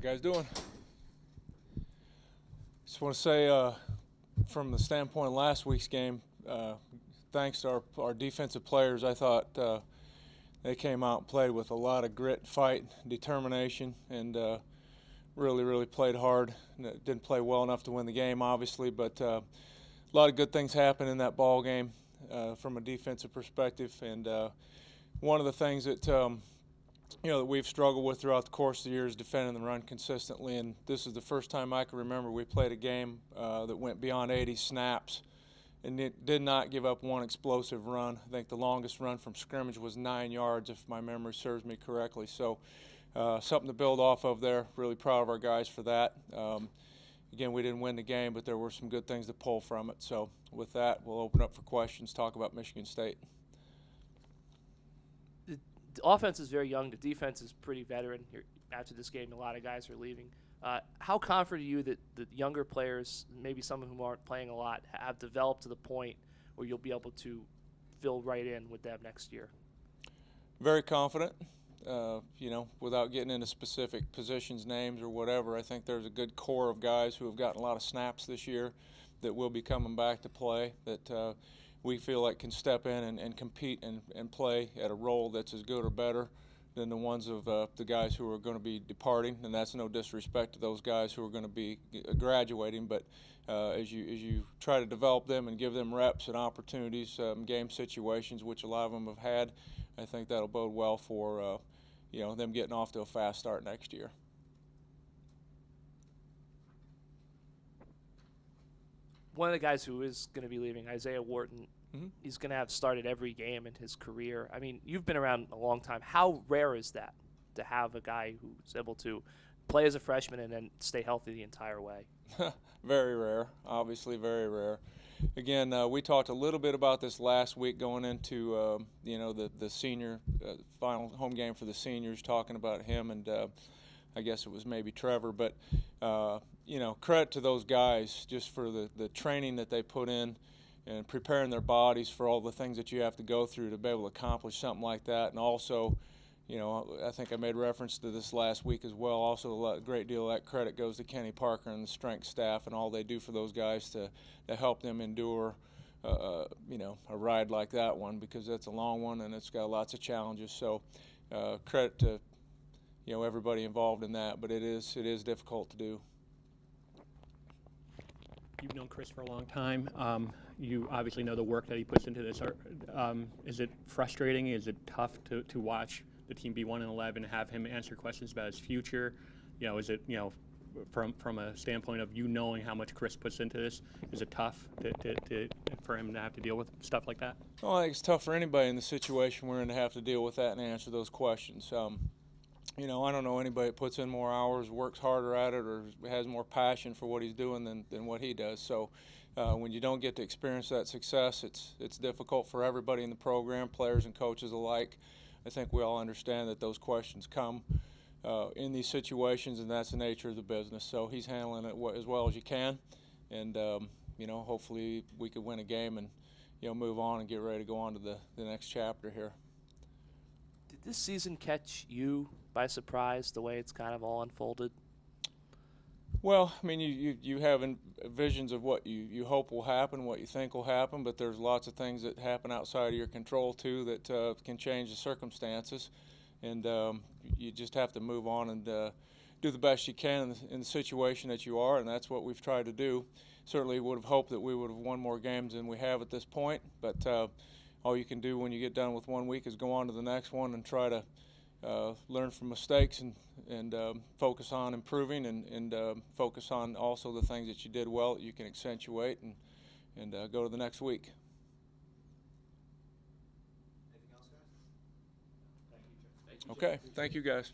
you guys doing? Just want to say, from the standpoint of last week's game, thanks to our defensive players, I thought they came out and played with a lot of grit, fight, determination, and really played hard. Didn't play well enough to win the game, obviously, but a lot of good things happened in that ball game from a defensive perspective. And one of the things that that we've struggled with throughout the course of the year is defending the run consistently. And this is the first time I can remember we played a game that went beyond 80 snaps and it did not give up one explosive run. I think the longest run from scrimmage was 9 yards, if my memory serves me correctly. So something to build off of there. Really proud of our guys for that. Again, we didn't win the game, but there were some good things to pull from it. So with that, we'll open up for questions, talk about Michigan State. The offense is very young. The defense is pretty veteran. After this game, a lot of guys are leaving. How confident are you that the younger players, maybe some of whom aren't playing a lot, have developed to the point where you'll be able to fill right in with them next year? Very confident. Without getting into specific positions, names, or whatever, I think there's a good core of guys who have gotten a lot of snaps this year that will be coming back to play, that we feel like can step in and compete and play at a role that's as good or better than the ones of the guys who are going to be departing. And that's no disrespect to those guys who are going to be graduating, but as you try to develop them and give them reps and opportunities, game situations, which a lot of them have had, I think that'll bode well for them getting off to a fast start next year. One of the guys who is going to be leaving, Isaiah Wharton, he's going to have started every game in his career. I mean, you've been around a long time. How rare is that to have a guy who's able to play as a freshman and then stay healthy the entire way? Very rare, obviously very rare. Again, we talked a little bit about this last week going into the senior final home game for the seniors, talking about him and I guess it was maybe Trevor. But credit to those guys just for the training that they put in and preparing their bodies for all the things that you have to go through to be able to accomplish something like that. And also, I think I made reference to this last week as well. Also, a great deal of that credit goes to Kenny Parker and the strength staff and all they do for those guys to help them endure, a ride like that one, because that's a long one and it's got lots of challenges. So, credit to everybody involved in that, but it is difficult to do. You've known Chris for a long time. You obviously know the work that he puts into this. Is it frustrating? Is it tough to watch the team be 1-11 and have him answer questions about his future? Is it from a standpoint of knowing how much Chris puts into this, is it tough for him to have to deal with stuff like that? Well, I think it's tough for anybody in the situation we're in to have to deal with that and answer those questions. I don't know anybody that puts in more hours, works harder at it, or has more passion for what he's doing than what he does. So when you don't get to experience that success, it's difficult for everybody in the program, players and coaches alike. I think we all understand that those questions come in these situations, and that's the nature of the business. So he's handling it as well as you can, and hopefully we could win a game and move on and get ready to go on to the next chapter here. Did this season catch you by surprise, the way it's kind of all unfolded? Well, I mean, you have visions of what you hope will happen, what you think will happen, but there's lots of things that happen outside of your control too that can change the circumstances, and you just have to move on and do the best you can in the situation that you are, and that's what we've tried to do. Certainly would have hoped that we would have won more games than we have at this point, but all you can do when you get done with 1 week is go on to the next one and try to learn from mistakes and focus on improving and focus on also the things that you did well that you can accentuate and go to the next week. Anything else, guys? Okay, thank you guys.